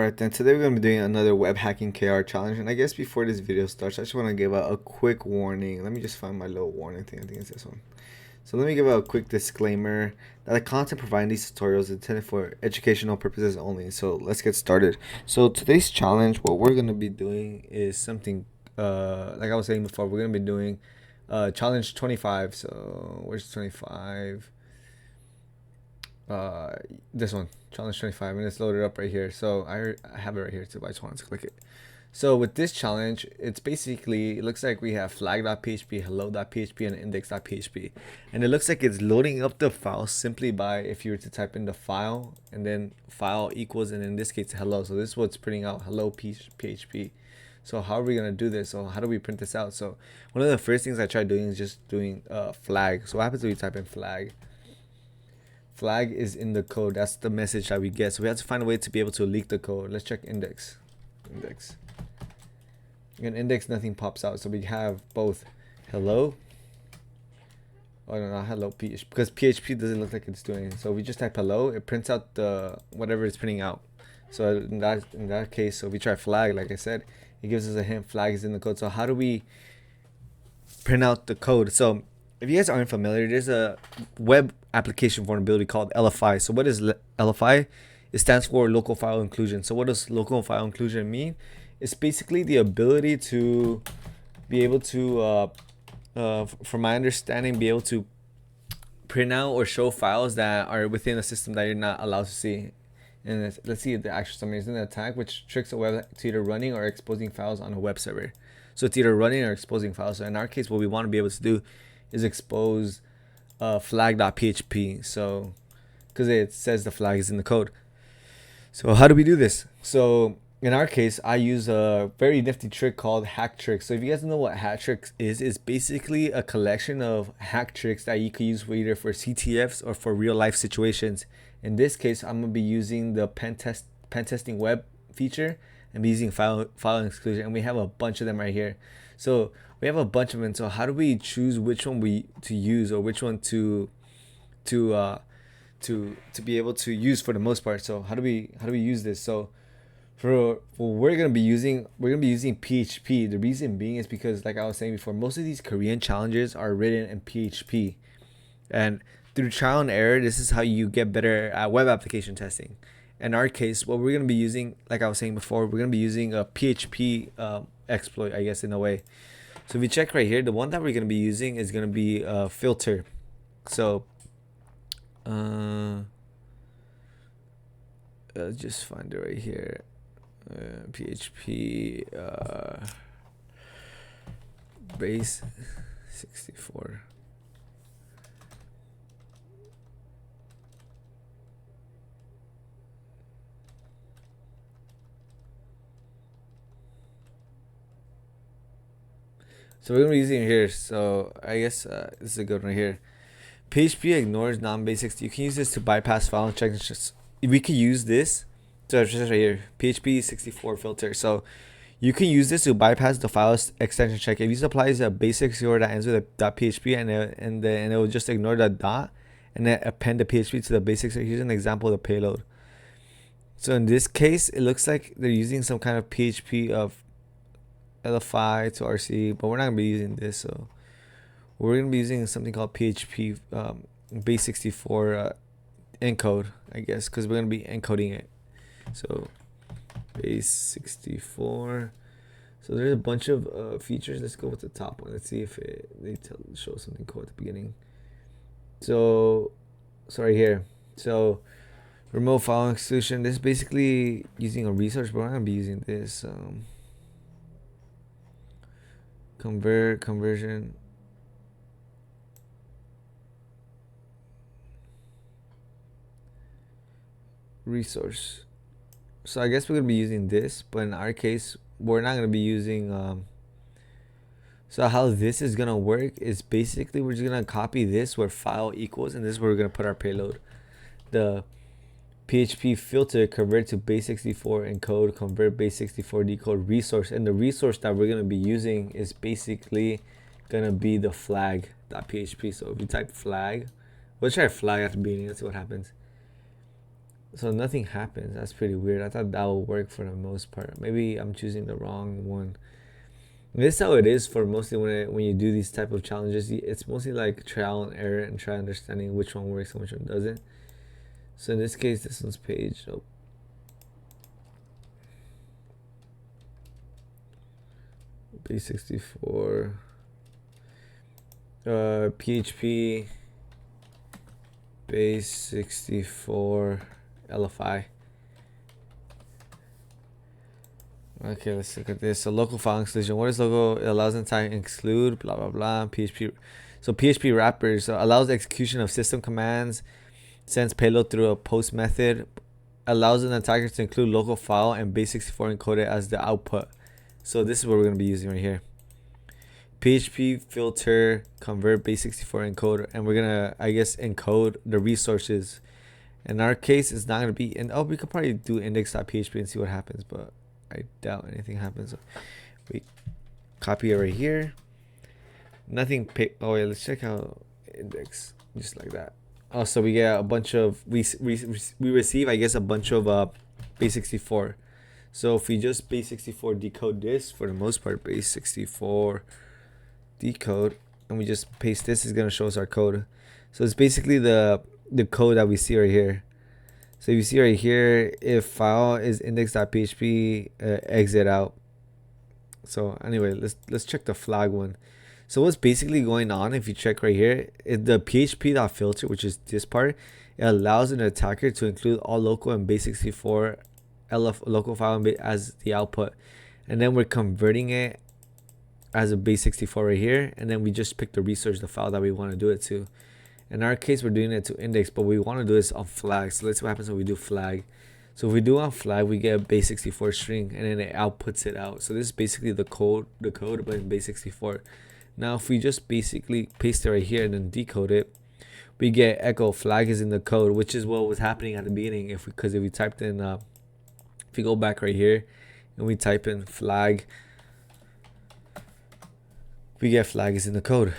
Alright then, today we're going to be doing another Webhacking.kr challenge, and I guess before this video starts, I just want to give out a quick warning. Let me just find my little warning thing. I think it's this one. So let me give out a quick disclaimer that the content provided in these tutorials is intended for educational purposes only. So let's get started. So today's challenge, what we're going to be doing is something, like I was saying before, we're going to be doing challenge 25. So where's 25? This one, challenge 25, and it's loaded up right here. So I have it right here too, but I just wanted to click it. So with this challenge, it's basically, it looks like we have flag.php, hello.php, and index.php, and it looks like it's loading up the file simply by, if you were to type in the file and then file equals, and in this case hello. So this is what's printing out, hello php. So how are we gonna do this? So how do we print this out? So one of the first things I tried doing is just doing flag. So what happens when you type in flag? Flag is in the code. That's the message that we get. So we have to find a way to be able to leak the code. Let's check index. In index, nothing pops out. So we have both hello. Oh no, not hello PHP, because PHP doesn't look like it's doing it. So we just type hello. It prints out the whatever it's printing out. So in that case, so we try flag. Like I said, it gives us a hint. Flag is in the code. So how do we print out the code? So if you guys aren't familiar, there's a web application vulnerability called LFI. So what is LFI? It stands for local file inclusion. So what does local file inclusion mean? It's basically the ability to be able to, from my understanding, be able to print out or show files that are within a system that you're not allowed to see. And let's see the actual summary. It's an attack which tricks a web to either running or exposing files on a web server. So it's either running or exposing files. So in our case, what we want to be able to do is expose flag.php. So because it says the flag is in the code. So how do we do this? So in our case, I use a very nifty trick called hack tricks. So if you guys know what hack tricks is, it's basically a collection of hack tricks that you could use for either for CTFs or for real life situations. In this case, I'm gonna be using the pen testing web feature and be using file exclusion, and we have a bunch of them right here. So we have a bunch of them. So how do we choose which one to use, or which one to be able to use for the most part? So how do we use this? So we're gonna be using PHP. The reason being is because, like I was saying before, most of these Korean challenges are written in PHP, and through trial and error, this is how you get better at web application testing. In our case, what we're gonna be using, like I was saying before, we're gonna be using a PHP exploit, I guess, in a way. So if we check right here, the one that we're gonna be using is gonna be a filter. So just find it right here. PHP base 64. So we're gonna be using it here. So I guess this is a good one right here. PHP ignores non-basics. You can use this to bypass file injections. We could use this. So it's just right here, PHP 64 filter. So you can use this to bypass the file extension check. If you apply a basic zero that ends with a .php, and it will just ignore the dot and then append the PHP to the basics. So here's an example of the payload. So in this case, it looks like they're using some kind of PHP of LFI to RC, but we're not gonna be using this. So we're gonna be using something called PHP base 64 encode, I guess, because we're gonna be encoding it. So base 64. So there's a bunch of features. Let's go with the top one. Let's see if they show something cool at the beginning. So right here. So remote file exclusion. This is basically using a resource, but I'm gonna be using this. Conversion. Resource. So I guess we're gonna be using this, but in our case, we're not gonna be using. So how this is gonna work is basically we're just gonna copy this where file equals, and this is where we're gonna put our payload. The PHP filter convert to base 64 encode, convert base 64 decode resource, and the resource that we're gonna be using is basically gonna be the flag.php. So if you type flag, we'll try flag at the beginning. Let's see what happens. So nothing happens. That's pretty weird. I thought that would work for the most part. Maybe I'm choosing the wrong one. This is how it is for mostly when you do these type of challenges. It's mostly like trial and error and try understanding which one works and which one doesn't. So in this case, this one's page. Oh. Base64. PHP Base64 LFI. Okay, let's look at this. So local file exclusion. What is local? It allows an attacker exclude blah blah blah. PHP. So PHP wrappers allows the execution of system commands, sends payload through a post method, allows an attacker to include local file and base64 encoded as the output. So this is what we're gonna be using right here. PHP filter convert base64 encoder, and we're gonna encode the resources. In our case, it's not gonna be in. Oh, we could probably do index.php and see what happens, but I doubt anything happens. So we copy it right here. Nothing. Oh wait, let's check out index just like that. Oh, so we get a bunch of we receive a bunch of base64. So if we just base64 decode this, for the most part, base64 decode, and we just paste this, is gonna show us our code. So it's basically the code that we see right here. So you see right here, if file is index.php, exit out. So anyway, let's check the flag one. So what's basically going on, if you check right here, the php.filter, which is this part, it allows an attacker to include all local and base64 local file as the output, and then we're converting it as a base64 right here, and then we just pick the resource, the file that we want to do it to. In our case, we're doing it to index, but we want to do this on flag. So let's see what happens when we do flag. So if we do on flag, we get a base64 string, and then it outputs it out. So this is basically the code but in base64. Now if we just basically paste it right here and then decode it, we get echo flag is in the code, which is what was happening at the beginning. Because if we typed in if we go back right here and we type in flag, we get flag is in the code.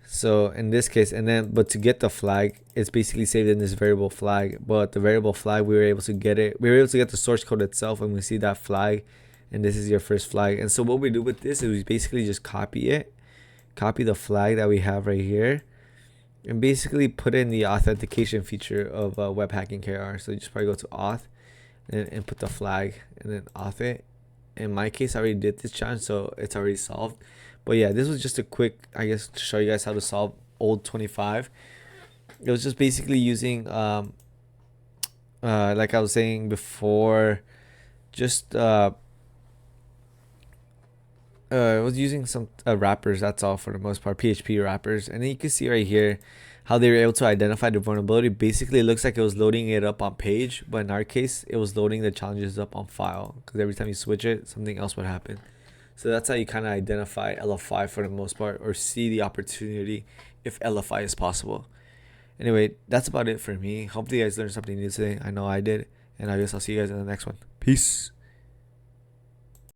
So in this case, but to get the flag, it's basically saved in this variable flag. But the variable flag, we were able to get the source code itself, and we see that flag, and this is your first flag. And so what we do with this is we basically just copy the flag that we have right here, and basically put in the authentication feature of Webhacking.kr. So you just probably go to auth and put the flag and then auth it. In my case, I already did this challenge, so it's already solved. But yeah, this was just a quick, to show you guys how to solve old 25. It was just basically using like I was saying before, just it was using some wrappers. That's all for the most part, PHP wrappers. And then you can see right here how they were able to identify the vulnerability. Basically, it looks like it was loading it up on page, but in our case, it was loading the challenges up on file, because every time you switch it, something else would happen. So that's how you kind of identify LFI for the most part, or see the opportunity if LFI is possible. Anyway, that's about it for me. Hopefully you guys learned something new today. I know I did. And I guess I'll see you guys in the next one. Peace.